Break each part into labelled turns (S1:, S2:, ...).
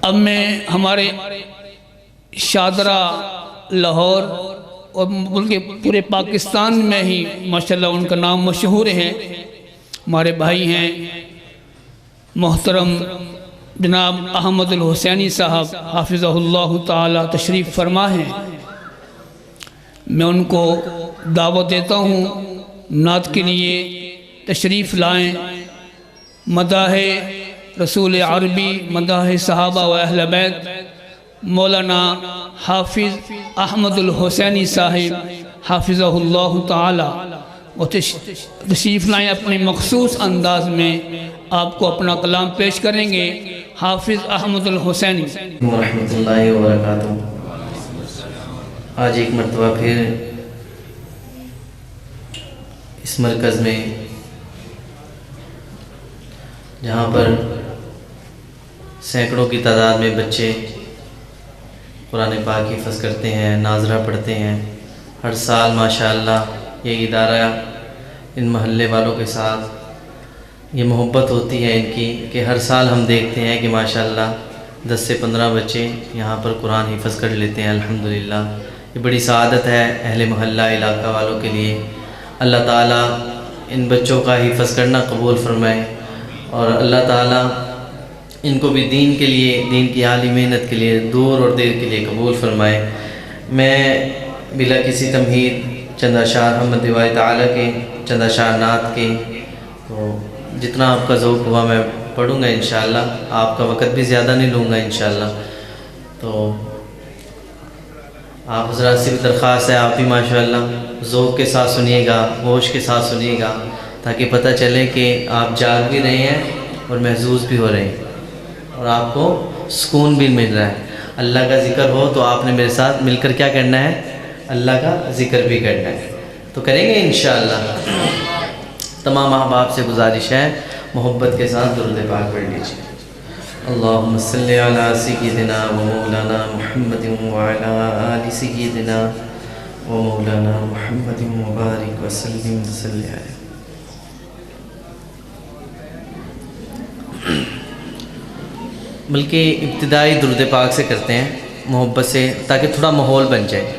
S1: اب میں ہمارے شادرہ لاہور اور بلکہ پورے پاکستان میں ہی ماشاءاللہ ان کا نام مشہور ہے، ہمارے بھائی ہیں محترم جناب احمد الحسینی صاحب حافظہ اللہ تعالی تشریف فرما ہیں۔ میں ان کو دعوت دیتا ہوں نعت کے لیے تشریف لائیں، مداح رسول عربی، مداح صحابہ و اہل بیت مولانا حافظ احمد الحسینی صاحب حافظہ اللہ تعالی وہ تشریف لائیں، اپنے مخصوص انداز میں آپ کو اپنا کلام پیش کریں گے حافظ احمد الحسینی
S2: ورحمۃ اللہ وبرکاتہ۔ آج ایک مرتبہ پھر اس مرکز میں جہاں پر سینکڑوں کی تعداد میں بچے قرآن پاک حفظ کرتے ہیں، ناظرہ پڑھتے ہیں، ہر سال ماشاءاللہ یہ ادارہ ان محلے والوں کے ساتھ یہ محبت ہوتی ہے ان کی کہ ہر سال ہم دیکھتے ہیں کہ ماشاءاللہ 10 سے 15 بچے یہاں پر قرآن حفظ کر لیتے ہیں۔ الحمدللہ یہ بڑی سعادت ہے اہل محلہ علاقہ والوں کے لیے۔ اللہ تعالیٰ ان بچوں کا حفظ کرنا قبول فرمائے اور اللہ تعالیٰ ان کو بھی دین کے لیے، دین کی عالی محنت کے لیے دور اور دیر کے لیے قبول فرمائے۔ میں بلا کسی تمہید چند اشعار حمد دیوائے تعالیٰ کے، چند اشعار نعت کے، تو جتنا آپ کا ذوق ہوا میں پڑھوں گا انشاءاللہ، آپ کا وقت بھی زیادہ نہیں لوں گا انشاءاللہ۔ تو آپ حضرات سے بھی درخواست ہے آپ بھی ماشاءاللہ ذوق کے ساتھ سنیے گا، ہوش کے ساتھ سنیے گا، تاکہ پتہ چلے کہ آپ جاگ بھی رہے ہیں اور محظوظ بھی ہو رہے ہیں اور آپ کو سکون بھی مل رہا ہے۔ اللہ کا ذکر ہو تو آپ نے میرے ساتھ مل کر کیا کرنا ہے؟ اللہ کا ذکر بھی کرنا ہے، تو کریں گے انشاءاللہ۔ تمام احباب سے گزارش ہے محبت کے ساتھ درود پاک پڑھ لیجیے۔ اللہم صلی علی سیدنا و مولانا محمد وعلی آل سیدنا و مولانا محمد مبارک وسلم صلی علیہ۔ بلکہ ابتدائی درود پاک سے کرتے ہیں محبت سے، تاکہ تھوڑا ماحول بن جائے۔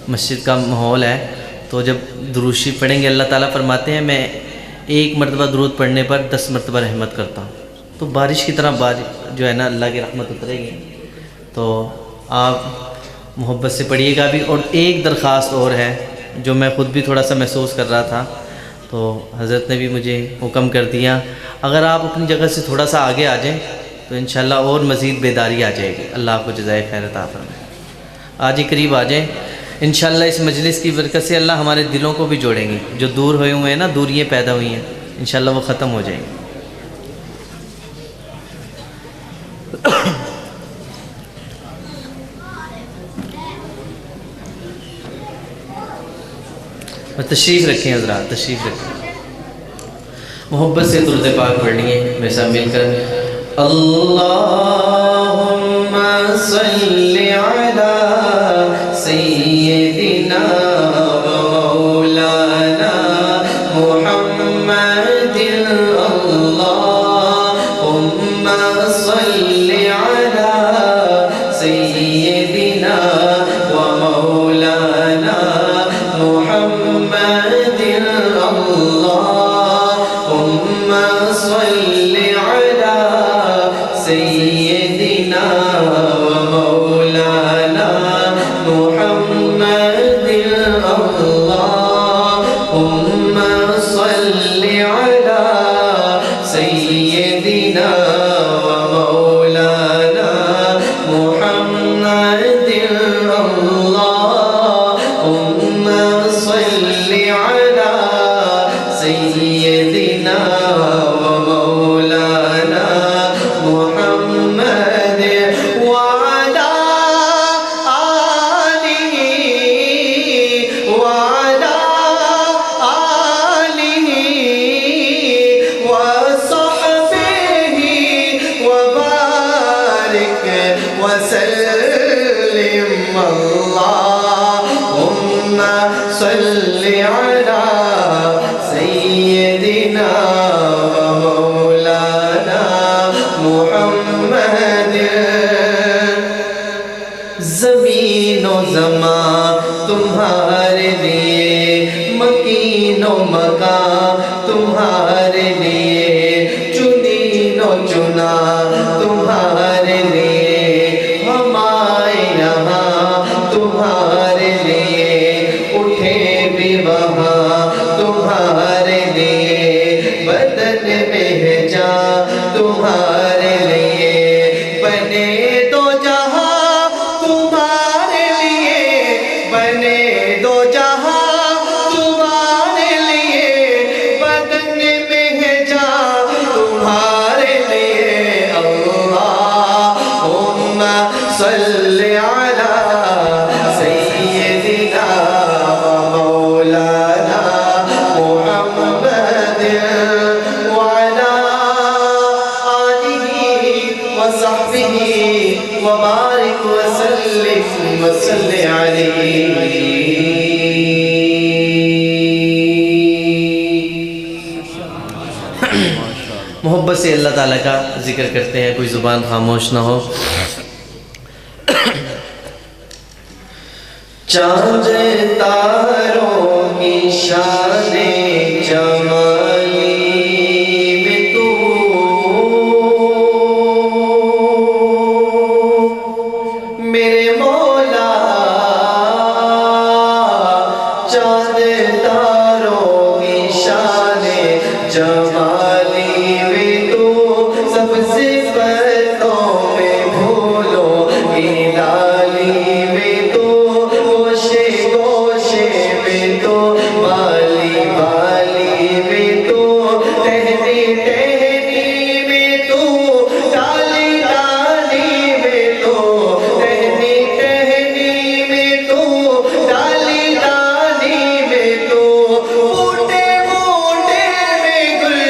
S2: مسجد کا ماحول ہے تو جب درود شریف پڑھیں گے، اللہ تعالیٰ فرماتے ہیں میں ایک مرتبہ درود پڑھنے پر 10 مرتبہ رحمت کرتا ہوں، تو بارش کی طرح بارش جو ہے نا اللہ کی رحمت اترے گی۔ تو آپ محبت سے پڑھیے گا بھی۔ اور ایک درخواست اور ہے جو میں خود بھی تھوڑا سا محسوس کر رہا تھا، تو حضرت نے بھی مجھے حکم کر دیا، اگر آپ اپنی جگہ سے تھوڑا سا آگے آ جائیں تو انشاءاللہ اور مزید بیداری آ جائے گی۔ اللہ آپ کو جزائے خیر عطا فرمائے۔ آج ہی قریب آ جائیں انشاءاللہ۔ اس مجلس کی برکت سے اللہ ہمارے دلوں کو بھی جوڑیں گے، جو دور ہوئے ہوئے ہیں نا، دوریاں پیدا ہوئی ہیں، انشاءاللہ وہ ختم ہو جائیں گی۔ تشریف رکھیں حضرات، تشریف رکھیں، محبت سے درود پاک پڑھ لیے میرے ساتھ مل کر۔ اللہم صلی علی سیدنا و مولانا محمد، اللہم صلی علی سیدنا و مولانا محمد، اللہم صلی علی سیدنا و مولانا محمد، اللہم صلی علی سیدنا و مولانا محمد، اللہم صلی علی سیدنا و مولانا محمد وعلی آلہ وعلی آلہ وصحبہ وبارک وسلم، اللہم صلی علی سیدنا و مولانا محمد، زمین و زمان تمہارے لیے، مکین و مکان تمہارے لیے، چنین و چنا تمہارے لیے، ہم آئے یہاں تمہارے لیے، اٹھے بھی وہاں تمہارے لیے، بدن میں ہے جان تمہارے لیے، بنے دو جہاں تمہارے لیے، بنے دو جہاں تمہارے لیے، بدن میں ہے جان تمہارے لیے، اللہم صلی علی سیدنا و مولانا محمد وعلی آلہ وصحبہ وبارک وسلم وصلی علیہ۔ محبت سے اللہ تعالیٰ کا ذکر کرتے ہیں، کوئی زبان خاموش نہ ہو۔ چاند تاروں کی شان جمالی میں تو، میرے مولا چاند تاروں کی شان جمالی میں تو، سب صفتوں میں بھولو کی لالی میں تو، گوشے گوشے میں تو، بالی بالی میں تو، ٹہنی ٹہنی میں تو، ڈالی ڈالی میں تو، ٹہنی ٹہنی میں تو، ڈالی ڈالی میں تو، بوٹے بوٹے میں گل،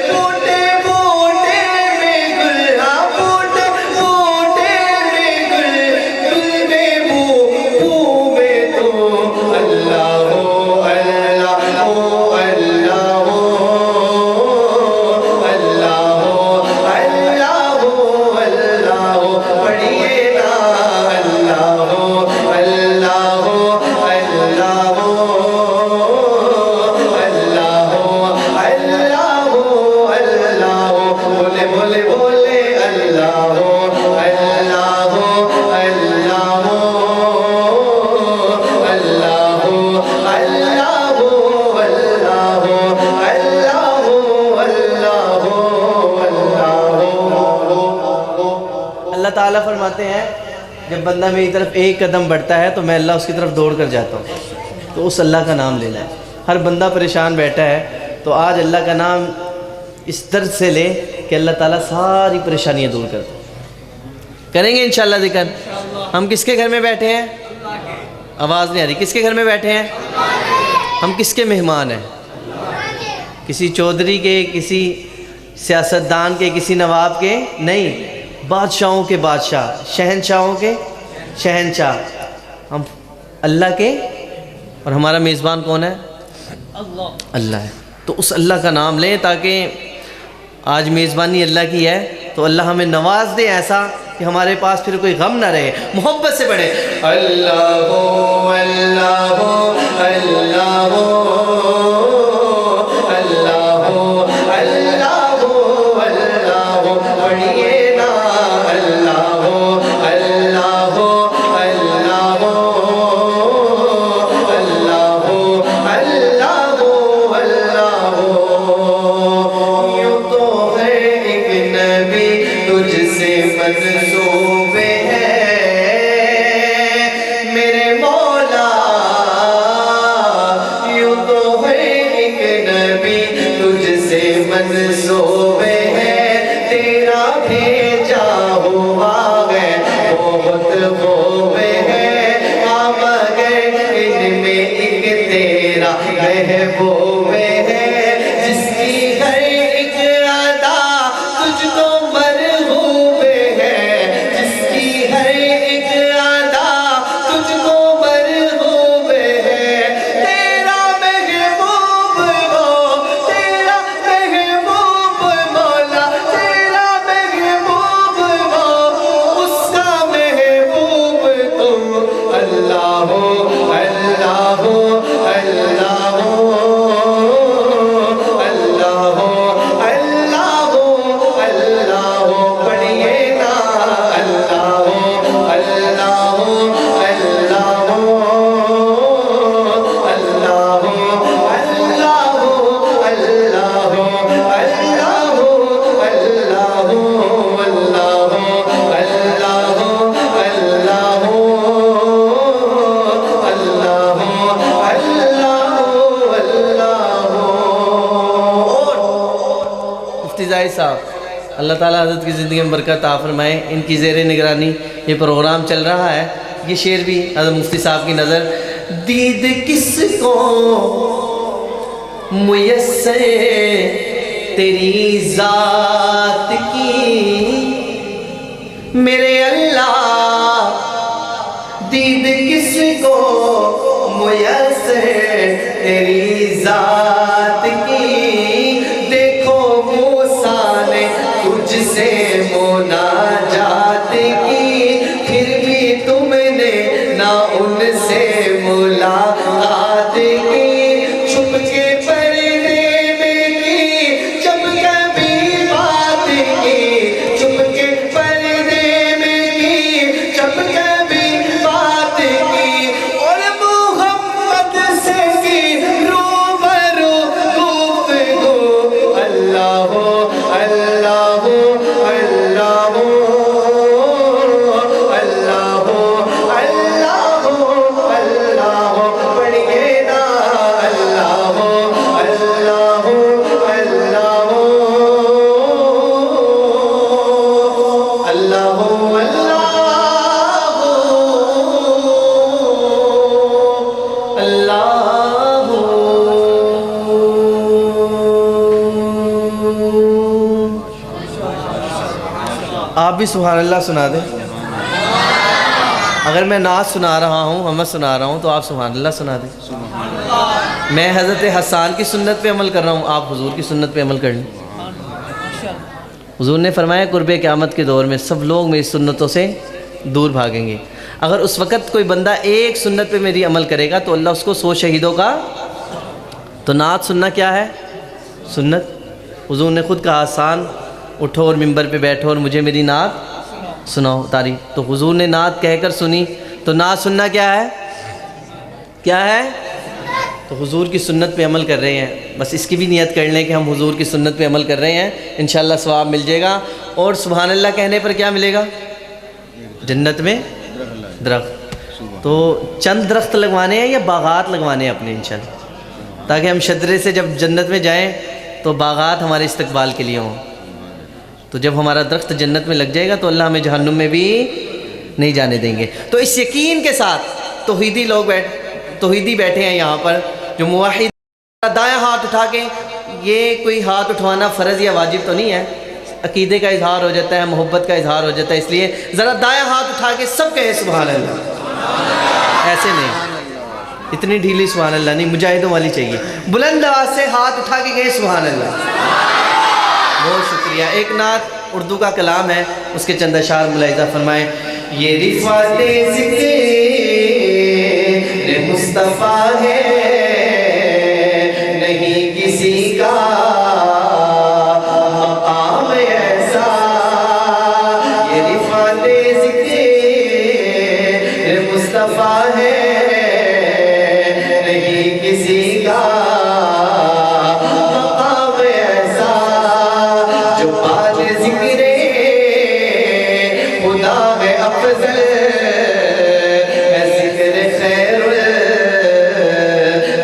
S2: بوٹے بوٹے میں گل، ہاں بوٹے بوٹے میں گل، گل میں بو میں تو، اللہ ہو اللہ ہو اللہ ہو اللہ ہو اللہ ہو اللہ ہو، پڑھیے نا اللہ ہو اللہ ہو اللہ ہو اللہ ہو اللہ ہو اللہ ہو، بولے بولے بولے اللہ ہو اللہ ہو اللہ ہو اللہ ہو اللہ ہو اللہ ہو اللہ ہو اللہ ہو۔ اللہ تعالیٰ فرماتے ہیں جب بندہ میری طرف ایک قدم بڑھتا ہے تو میں اللہ اس کی طرف دوڑ کر جاتا ہوں، تو اس اللہ کا نام لینا ہے۔ ہر بندہ پریشان بیٹھا ہے تو آج اللہ کا نام اس درد سے لے کہ اللہ تعالیٰ ساری پریشانیاں دور کر دے۔ کریں گے انشاءاللہ ذکر۔ ہم کس کے گھر میں بیٹھے ہیں؟ آواز نہیں آ رہی، کس کے گھر میں بیٹھے ہیں؟ ہم کس کے مہمان ہیں؟ کسی چودھری کے، کسی سیاستدان کے، کسی نواب کے نہیں، بادشاہوں کے بادشاہ، شہنشاہوں کے شہنشاہ، ہم اللہ کے، اور ہمارا میزبان کون ہے؟ اللہ ہے۔ تو اس اللہ کا نام لیں تاکہ آج میزبانی اللہ کی ہے تو اللہ ہمیں نواز دے ایسا کہ ہمارے پاس پھر کوئی غم نہ رہے۔ محبت سے پڑھیں اللہ ہو اللہ ہو اللہ ہو اللہ ہو اللہ ہو اللہ ہو، پڑھیے نا اللہ ہو اللہ ہو اللہ ہو اللہ ہو اللہ ہو اللہ ہو۔ یوں تو ہے ایک نبی تجھ سے منسوب ہے میرے مولا، یوں تو ہے ایک نبی تجھ سے منسوب ہے، تیرا بھیجا ہوا ہے بہت خوب ہے، آ مگر ان میں ایک تیرا محبوب ہے، جس کی ہر ایک ادا تجھ کو مرغوب ہے، جس صاحب، اللہ تعالیٰ حضرت کی زندگی میں برکت عطا فرمائے، ان کی زیر نگرانی یہ پروگرام چل رہا ہے۔ یہ شعر بھی حضرت مفتی صاحب کی نظر، دید کس کو میسر تیری ذات کی میرے اللہ، دید کس کو میسر تیری ذات کی، دیکھو موسیٰ نے تجھ سے مناجات کی، پھر بھی تم نے نہ ان سے ملاقات کی، چھپ کے پردے میں کی جب کبھی بات کی، چھپ کے پردے میں کی جب کبھی بات کی، اور محمد سے کی روبرو گفتگو، اللہ ہو اللہ ہو اللہ ہو اللہ ہو اللہ ہو اللہ ہو، پڑھیے نا اللہ ہو اللہ ہو اللہ ہو اللہ ہو اللہ ہو۔ آپ بھی سبحان اللہ سنا دیں۔ اگر میں نعت سنا رہا ہوں، حمد سنا رہا ہوں، تو آپ سبحان اللہ سنا دیں۔ میں حضرت حسان کی سنت پہ عمل کر رہا ہوں، آپ حضور کی سنت پہ عمل کر لیں۔ حضور نے فرمایا قرب قیامت کے دور میں سب لوگ میری سنتوں سے دور بھاگیں گے۔ اگر اس وقت کوئی بندہ ایک سنت پہ میری عمل کرے گا تو اللہ اس کو 100 شہیدوں کا، تو نعت سننا کیا ہے؟ سنت۔ حضور نے خود کہا حسان اٹھو اور ممبر پہ بیٹھو اور مجھے میری نعت سناؤ تعریف، تو حضور نے نعت کہہ کر سنی، تو نعت سننا کیا ہے؟ کیا ہے؟ تو حضور کی سنت پہ عمل کر رہے ہیں، بس اس کی بھی نیت کر لیں کہ ہم حضور کی سنت پہ عمل کر رہے ہیں، انشاءاللہ ثواب مل جائے گا۔ اور سبحان اللہ کہنے پر کیا ملے گا؟ جنت میں درخت۔ تو چند درخت لگوانے ہیں یا باغات لگوانے ہیں اپنے انشاءاللہ، تاکہ ہم شجرے سے جب جنت میں جائیں تو باغات ہمارے استقبال کے لیے ہوں۔ تو جب ہمارا درخت جنت میں لگ جائے گا تو اللہ ہمیں جہنم میں بھی نہیں جانے دیں گے۔ تو اس یقین کے ساتھ توحیدی بیٹھے ہیں یہاں پر جو موحد، دائیں ہاتھ اٹھا کے، یہ کوئی ہاتھ اٹھوانا فرض یا واجب تو نہیں ہے، عقیدے کا اظہار ہو جاتا ہے، محبت کا اظہار ہو جاتا ہے، اس لیے ذرا دائیں ہاتھ اٹھا کے سب کہیں سبحان اللہ، ایسے نہیں، اتنی ڈھیلی سبحان اللہ نہیں، مجاہدوں والی چاہیے، بلند آواز سے ہاتھ اٹھا کے کہیں سبحان اللہ۔ بہت شکریہ۔ ایک نعت اردو کا کلام ہے، اس کے چند اشعار ملاحظہ فرمائیں۔ یہ رفعت ذکر مصطفیٰ ہے، نہیں کسی کا مقام ایسا، یہ رفعت ذکر مصطفیٰ ہے، نہیں کسی کا مقام ایسا، جو بعد ذکر خدا ہے افضل، ذکر خیر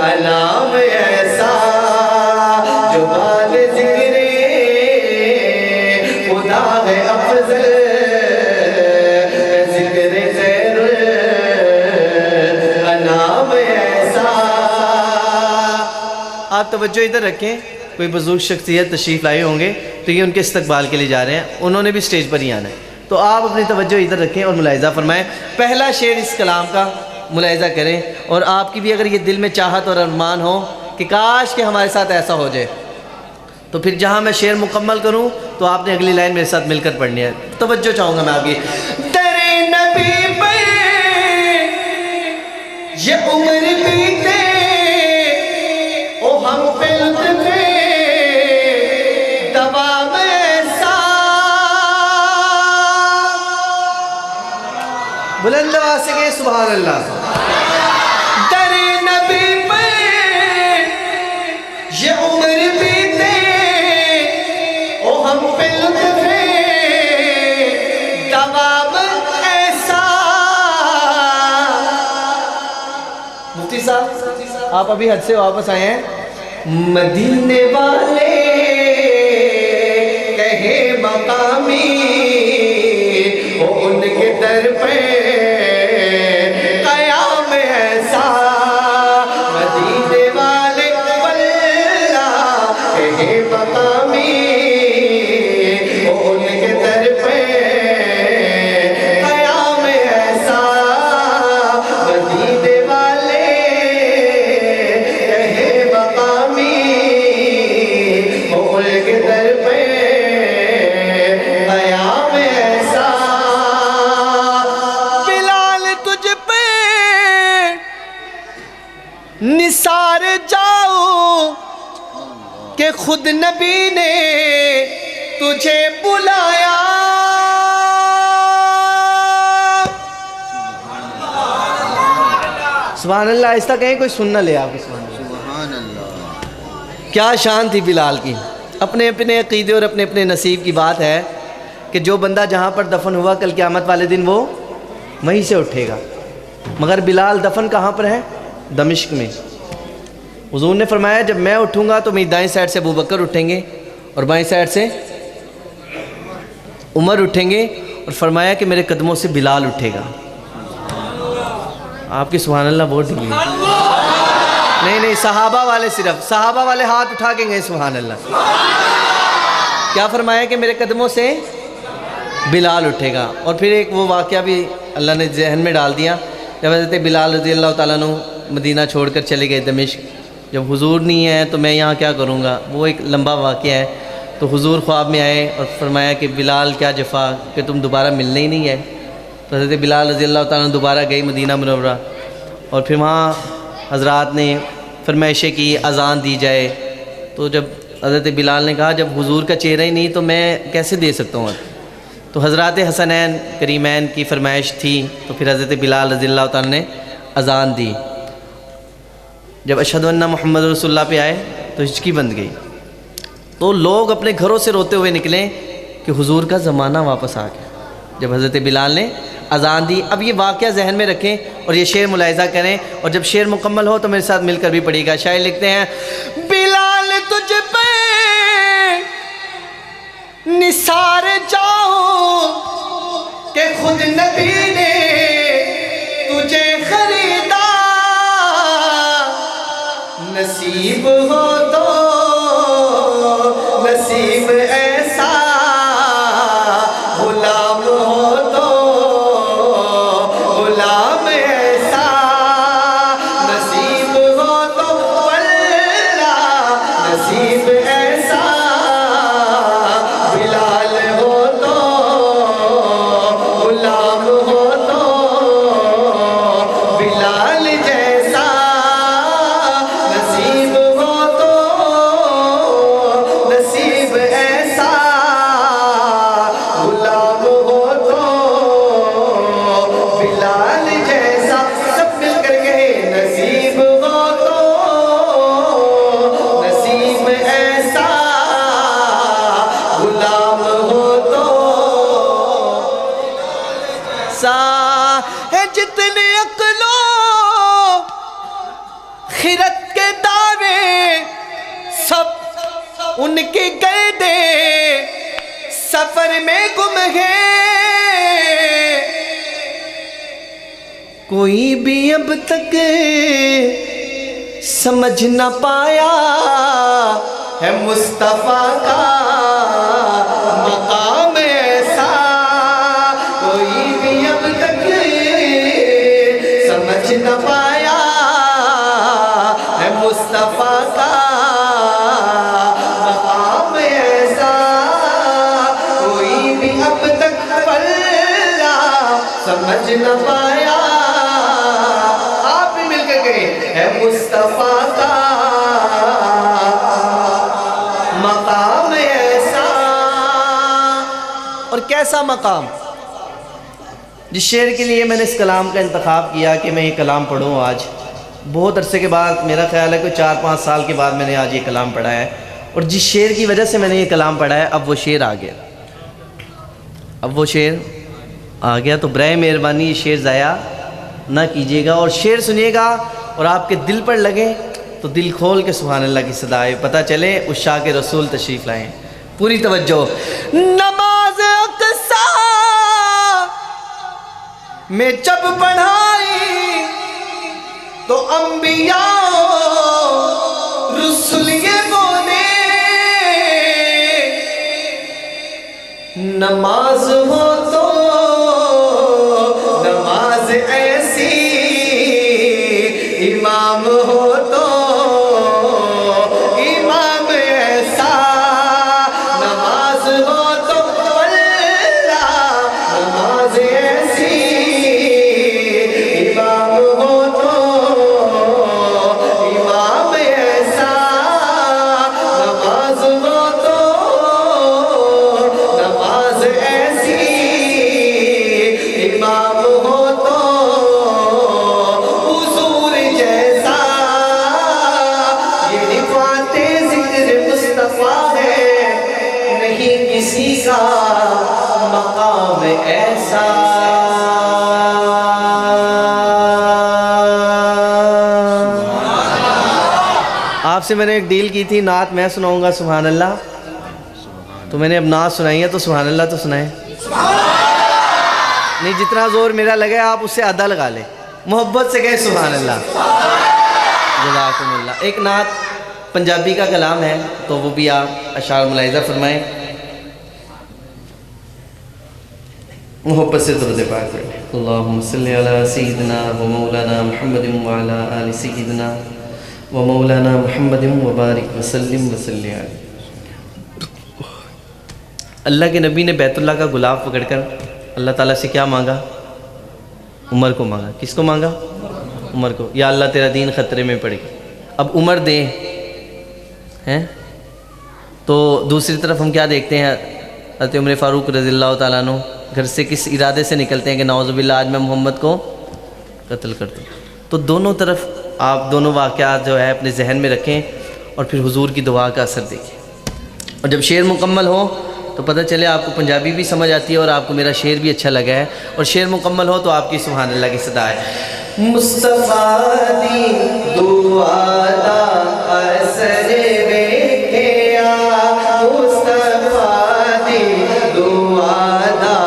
S2: الانام ایسا، جو بعد ذکر خدا ہے افضل، ذکر خیر الانام ایسا۔ آپ توجہ ادھر رکھیں، کوئی بزرگ شخصیت تشریف لائے ہوں گے تو یہ ان کے استقبال کے لیے جا رہے ہیں، انہوں نے بھی سٹیج پر ہی آنا ہے، تو آپ اپنی توجہ ادھر رکھیں اور ملاحظہ فرمائیں۔ پہلا شعر اس کلام کا ملاحظہ کریں، اور آپ کی بھی اگر یہ دل میں چاہت اور ارمان ہو کہ کاش کہ ہمارے ساتھ ایسا ہو جائے، تو پھر جہاں میں شعر مکمل کروں تو آپ نے اگلی لائن میرے ساتھ مل کر پڑھنی ہے۔ توجہ چاہوں گا میں آپ کی۔ تیرے نبی پر یہ عمر بیتے، او ہم پہ لطف دوام ایسا، بلند آواز سے کہیں سبحان اللہ۔ تیرے نبی پر یہ عمر بیتے، او ہم پہ لطف دوام ایسا۔ مفتی صاحب آپ ابھی حج سے واپس آئے ہیں، مدینے والے
S3: وہ ان کے در پہ قیام ایسا مدینے والے واللہ ہے مقامی وہ ان کے در پہ قیام ایسا مدینے والے ہے مقامی وہ ان کے در پہ قیام ایسا بلال تجھ پہ نثار جاؤ کہ خود نبی نے تجھے بلایا سبحان اللہ ایسا کہیں کوئی سننا لے آپ سبحان اللہ کیا شان تھی بلال کی اپنے اپنے عقیدے اور اپنے اپنے نصیب کی بات ہے کہ جو بندہ جہاں پر دفن ہوا کل قیامت والے دن وہ وہیں سے اٹھے گا مگر بلال دفن کہاں پر ہے دمشق میں حضور نے فرمایا جب میں اٹھوں گا تو میری دائیں سائڈ سے ابوبکر اٹھیں گے اور بائیں سائڈ سے عمر اٹھیں گے اور فرمایا کہ میرے قدموں سے بلال اٹھے گا آپ کی سبحان اللہ بہت ڈھیلی ہے نہیں صحابہ والے صرف صحابہ والے ہاتھ اٹھا کے گئے سبحان اللہ کیا فرمایا کہ میرے قدموں سے بلال اٹھے گا اور پھر ایک وہ واقعہ بھی اللہ نے ذہن میں ڈال دیا جب حضرت بلال رضی اللہ تعالیٰ عنہ مدینہ چھوڑ کر چلے گئے دمشق جب حضور نہیں ہے تو میں یہاں کیا کروں گا وہ ایک لمبا واقعہ ہے تو حضور خواب میں آئے اور فرمایا کہ بلال کیا جفا کہ تم دوبارہ ملنے ہی نہیں ہے تو حضرت بلال رضی اللہ تعالیٰ عنہ دوبارہ گئی مدینہ منورہ اور پھر وہاں حضرات نے فرمائشیں کی اذان دی جائے تو جب حضرت بلال نے کہا جب حضور کا چہرہ ہی نہیں تو میں کیسے دے سکتا ہوں تو حضرات حسنین کریمین کی فرمائش تھی تو پھر حضرت بلال رضی اللہ تعالیٰ نے اذان دی جب اشہدو ان محمد رسول اللہ پہ آئے تو ہچکی بند گئی تو لوگ اپنے گھروں سے روتے ہوئے نکلے کہ حضور کا زمانہ واپس آ گیا جب حضرت بلال نے اذان دی اب یہ واقعہ ذہن میں رکھیں اور یہ شعر ملاحظہ کریں اور جب شعر مکمل ہو تو میرے ساتھ مل کر بھی پڑھیے گا شاعر لکھتے ہیں بلال تجھ پہ نثار جاؤ کہ خود نبی نے تجھے خریدا نصیب ہو تو نصیب ایسا غلام ہو تو غلام ایسا نصیب ہو تو واللہ نصیب ایسا بلال ہو تو غلام ہو تو بلال جیسا نصیب ہو تو نصیب ایسا غلام ہو تو بلال جیسا سب مل کر گئے نصیب ہو تو نصیب ایسا غلام ہو تو سا ہے جتنے عقلوں خیرت کے دعوے سب ان کے گردے سفر میں گم ہے کوئی بھی اب تک سمجھ نہ پایا ہے مصطفیٰ کا مقام ایسا کوئی بھی اب تک سمجھ نہ پایا ہے مصطفیٰ کا مقام ایسا کوئی بھی اب تک واللہ سمجھ نہ پایا آپ بھی مل کے گئے ہے مصطفیٰ کا مقام ایسا اور کیسا مقام جس شعر کے لیے میں نے اس کلام کا انتخاب کیا کہ میں یہ کلام پڑھوں آج بہت عرصے کے بعد میرا خیال ہے کہ 4-5 سال کے بعد میں نے آج یہ کلام پڑھا ہے اور جس شعر کی وجہ سے میں نے یہ کلام پڑھا ہے اب وہ شعر آ گیا تو برائے مہربانی یہ شعر ضائع نہ کیجیے گا اور شعر سنیے گا اور آپ کے دل پر لگے تو دل کھول کے سبحان اللہ کی صدا ہے پتہ چلے عشاق رسول تشریف لائیں پوری توجہ نماز اقصی میں جب پڑھائی تو انبیاء رسول یہ بولے نماز ہو تو نماز ایسی امام ہو تو امام ایسا نماز ہو تو اللہ نماز ایسی امام ہو تو امام ایسا نماز ہو تو نماز ایسی امام ہو تو حضور جیسا یہ رفعت ذکر مصطفیٰ ہے نہیں کسی کا مقام ایسا آپ سے میں نے ایک ڈیل کی تھی نعت میں سناؤں گا سبحان اللہ تو میں نے اب نعت سنائی ہے تو سبحان اللہ تو سنائیں نہیں جتنا زور میرا لگے آپ اس سے آدھا لگا لیں محبت سے کہیں سبحان اللہ جزاکم اللہ ایک نعت پنجابی کا کلام ہے تو وہ بھی آپ اشعار ملاحظہ فرمائیں محبت سے درود پاک پڑھیں اللہم صلی علی سیدنا و مولانا محمد وعلی آل سیدنا و مولانا محمد وبارک وسلم وسلم علیہ اللہ کے نبی نے بیت اللہ کا گلاب پکڑ کر اللہ تعالیٰ سے کیا مانگا عمر کو مانگا کس کو مانگا عمر کو یا اللہ تیرا دین خطرے میں پڑ گیا اب عمر دے ہیں تو دوسری طرف ہم کیا دیکھتے ہیں حضرت عمر فاروق رضی اللہ تعالیٰ عنہ گھر سے کس ارادے سے نکلتے ہیں کہ نعوذ باللہ آج میں محمد کو قتل کر دوں تو دونوں طرف آپ دونوں واقعات جو ہے اپنے ذہن میں رکھیں اور پھر حضور کی دعا کا اثر دیکھیں اور جب شعر مکمل ہو تو پتہ چلے آپ کو پنجابی بھی سمجھ آتی ہے اور آپ کو میرا شعر بھی اچھا لگا ہے اور شعر مکمل ہو تو آپ کی سبحان اللہ کی صدا ہے مصطفیٰ دی دعا دا اثر ویکھیا مصطفیٰ دی دعا دا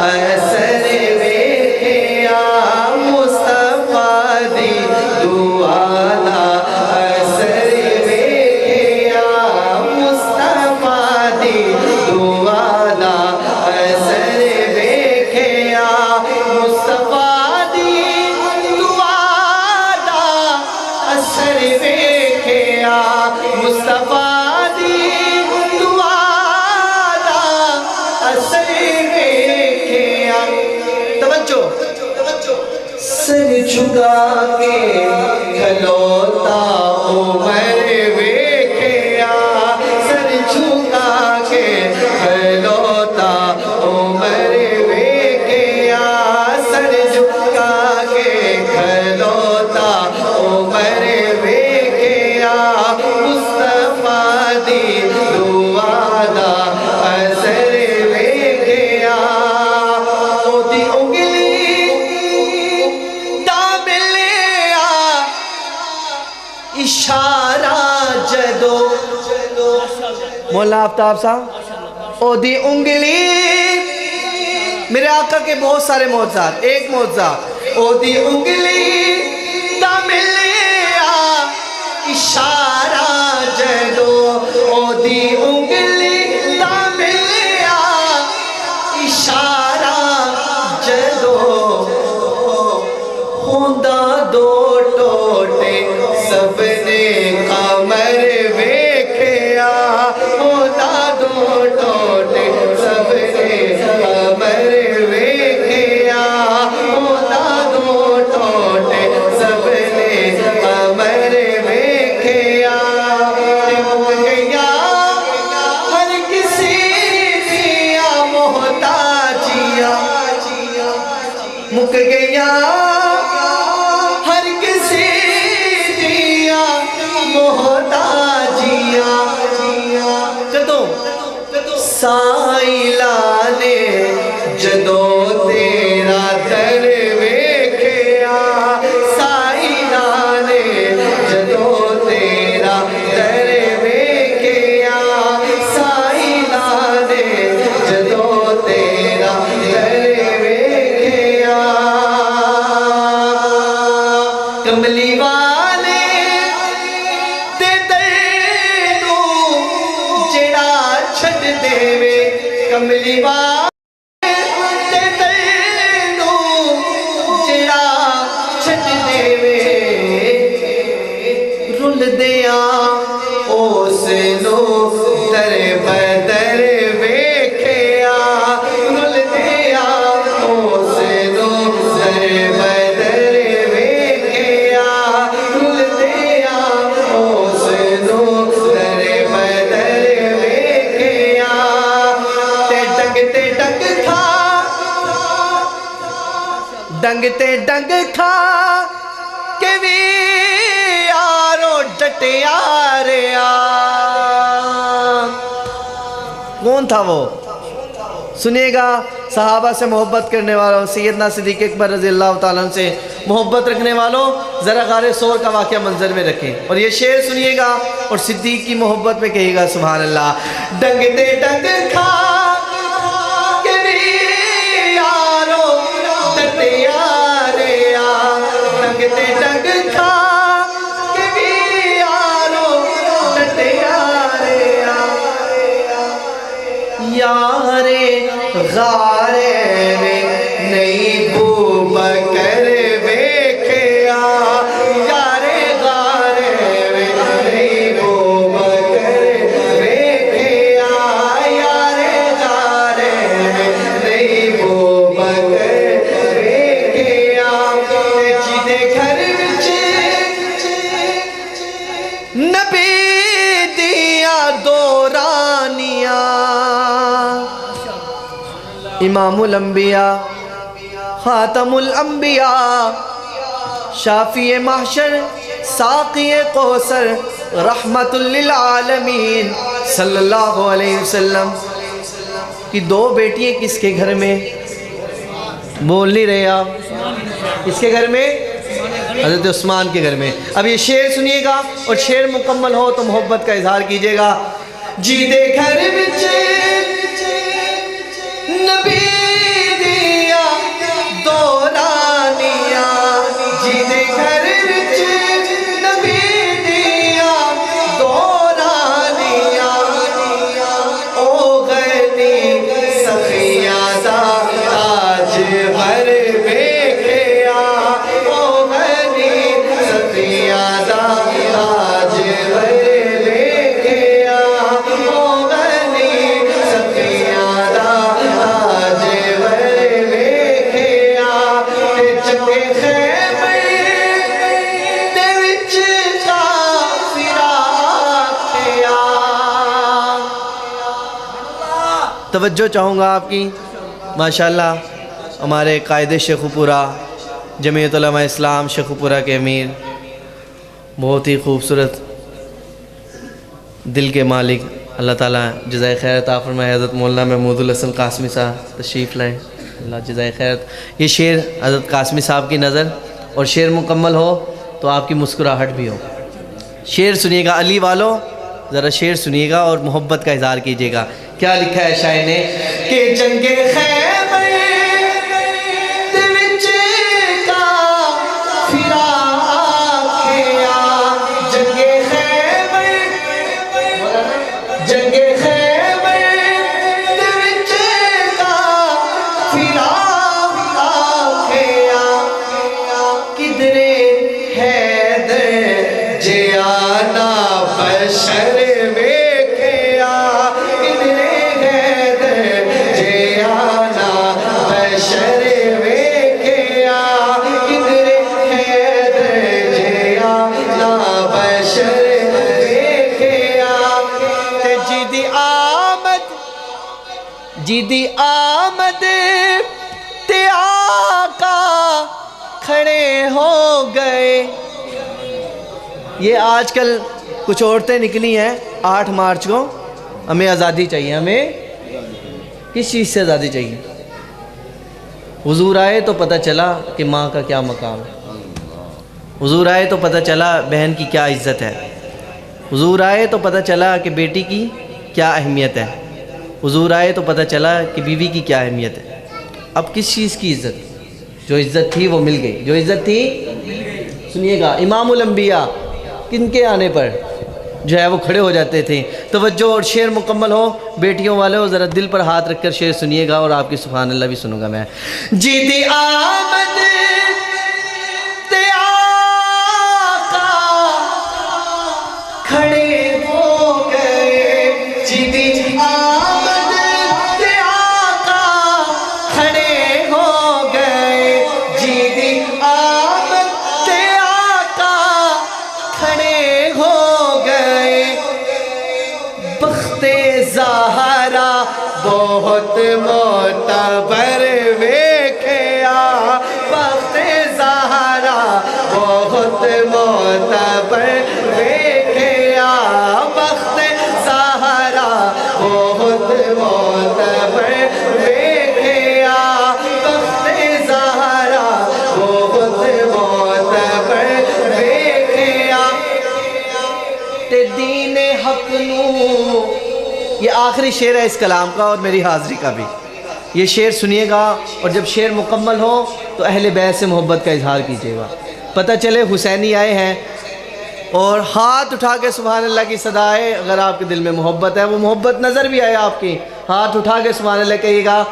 S3: اثر ویکھیا مصطفیٰ دی دعا دا اثر ویکھیا مصطفیٰ دی دعا دا اثر ویکھیا مصطفیٰ دی دعا دا اثر ویکھیا مصطفیٰ دی دعا دا اثر ویکھیا توجہ سر جھکا کے کھلوتا عمر ویکھیا سر جھکا کے کھلوتا عمر ویکھیا سر جھکا کے کھلوتا عمر ویکھیا مصطفیٰ دی دعا دا اثر ویکھیا اودی انگلی دا ملیا اشارہ جدو مولا آفتاب صاحب اودی انگلی میرے آقا کے بہت سارے معجزات ایک معجزہ اودی انگلی دا ملیا اشارہ جدو اودی انگلی دا ملیا اشارہ جدو ہوندہ دو ٹوٹے سب نے قمر ویکھیا ہوندہ دو ٹوٹے سب نے قمر ویکھیا ہوندہ دو ٹوٹے سب نے قمر ویکھیا مک گیا ہر کسی دیا محتاجیا مک گیا ہر کسی دیا محتاجیا کدوں سائلہ نے جدو تیرا در ویکھیا سائلہ نے جدو تیرا در ویکھیا سائلہ نے جدو تیرا در ویکھیا کملی والے تے دینو جڑا چھڈ دیوے کملی والے تے دینو جڑا چھڈ دیوے رل دیاں اس نو در بدر ویکھیا رل دیاں اس نو در بدر ویکھیا رل دیاں اس نو در بدر ویکھیا تے ڈنگ کھا ڈنگ تے ڈنگ کھا کہ وی یارو ڈٹیا رہیا کون تھا وہ سنیے گا صحابہ سے محبت کرنے والوں سیدنا صدیق اکبر رضی اللہ تعالیٰ عنہ سے محبت رکھنے والوں ذرا غار ثور کا واقعہ منظر میں رکھیں اور یہ شعر سنیے گا اور صدیق کی محبت میں کہے گا سبحان اللہ ڈنگ تے ڈنگ کھا کہ وی یارو ڈٹیا رہیا ڈنگ تے ڈنگ کھا کہ وی یارو ڈٹیا رہیا یارے غارے میں نہیں بو بکر ویکھیا یارے غارے میں نہیں بو بکر ویکھیا یارے غارے میں نہیں بو بکر ویکھیا جیدے گھر وچ نبی دیاں دو رانیاں امام الانبیاء خاتم الانبیاء شافی محشر ساقی کوثر رحمت للعالمین صلی اللہ علیہ وسلم کی دو بیٹیاں کس کے گھر میں بول نہیں رہے آپ کس کے گھر میں حضرت عثمان کے گھر میں اب یہ شعر سنیے گا اور شعر مکمل ہو تو محبت کا اظہار کیجئے گا جیدے گھر وچ نبی دیا دو رانیاں جیدے گھر وچ نبی دیا دو رانیاں او غنی صفیہ دا تاج بھر ویکھیا او غنی صفیہ دا تاج بھر ویکھیا او غنی صفیہ دا تاج بھر ویکھیا تے چنگے خیمے دے وچ کافر آکھیا توجہ چاہوں گا آپ کی ماشاءاللہ ہمارے قائد شیخو پورہ جمعیت علماء اسلام شیخو پورہ کے امیر بہت ہی خوبصورت دل کے مالک اللہ تعالیٰ جزائے خیر عطا فرمائے حضرت مولانا محمود الحسن قاسمی صاحب تشریف لائیں اللہ جزائے خیر یہ شعر حضرت قاسمی صاحب کی نظر اور شعر مکمل ہو تو آپ کی مسکراہٹ بھی ہو شعر سنیے گا علی والوں ذرا شعر سنیے گا اور محبت کا اظہار کیجیے گا کیا لکھا ہے شاعر نے کہ جنگ خیمے دے وچ کافر آکھیا جنگ خیمے دے وچ کافر آکھیا کدرے حیدر جیانا بشر ویکھیا کدرے حیدر جیانا بشر ویکھیا کدرے حیدر جیانا بشر ویکھیا تے جیدی آمد تے آقا کھڑے ہو گئے یہ آج کل کچھ عورتیں نکلی ہیں 8 مارچ کو ہمیں آزادی چاہیے ہمیں کس چیز سے آزادی چاہیے حضور آئے تو پتہ چلا کہ ماں کا کیا مقام ہے حضور آئے تو پتہ چلا بہن کی کیا عزت ہے حضور آئے تو پتہ چلا کہ بیٹی کی کیا اہمیت ہے حضور آئے تو پتہ چلا کہ بیوی کی کیا اہمیت ہے اب کس چیز کی عزت جو عزت تھی وہ مل گئی جو عزت تھی سنیے گا امام الانبیاء کن کے آنے پر جو ہے وہ کھڑے ہو جاتے تھے. توجہ اور شعر مکمل ہو بیٹیوں والے ہو, ذرا دل پر ہاتھ رکھ کر شعر سنیے گا اور آپ کی سبحان اللہ بھی سنوں گا میں. جیتی آمد تے آقا کھڑے ہو گئے, جیتی آمد تے آقا کھڑے ہو گئے, جیتی آمد تے آقا کھڑے ہو گئے. بخت زہرا بہت معتبر ویکھیا, بخت زہرا بہت معتبر ویکھیا, بخت زہرا بہت معتبر ویکھیا, بخت زہرا بہت معتبر ویکھیا. تے دین حق نو, یہ آخری شعر ہے اس کلام کا اور میری حاضری کا بھی. یہ شعر سنیے گا اور جب شعر مکمل ہو تو اہل بیت سے محبت کا اظہار کیجیے گا. پتہ چلے حسینی آئے ہیں اور ہاتھ اٹھا کے سبحان اللہ کی صدا ہے. اگر آپ کے دل میں محبت ہے, وہ محبت نظر بھی آئے آپ کی, ہاتھ اٹھا کے سبحان اللہ کہیے گا.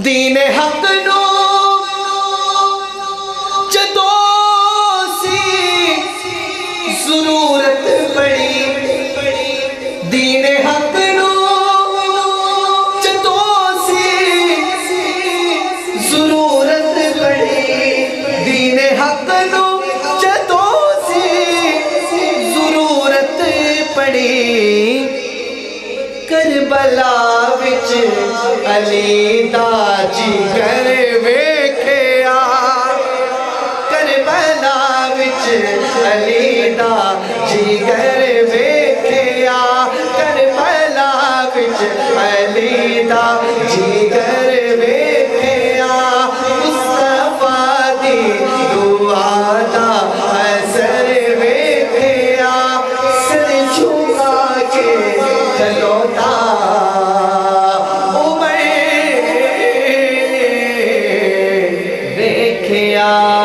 S3: دین حق نو جدو سی ضرورت پڑی, دین حق نو جدو سی ضرورت پڑی, دین حق نو جدو سی ضرورت پڑی. کربلا وچ علی دا جگر ویکھیا, کربلا وچ علی دا جگر ویکھیا, کربلا وچ علی دا جگر ویکھیا. مصطفیٰ دی دعا دا اثر ویکھیا, سر جھکا کے کھلوتا عمر ویکھیا.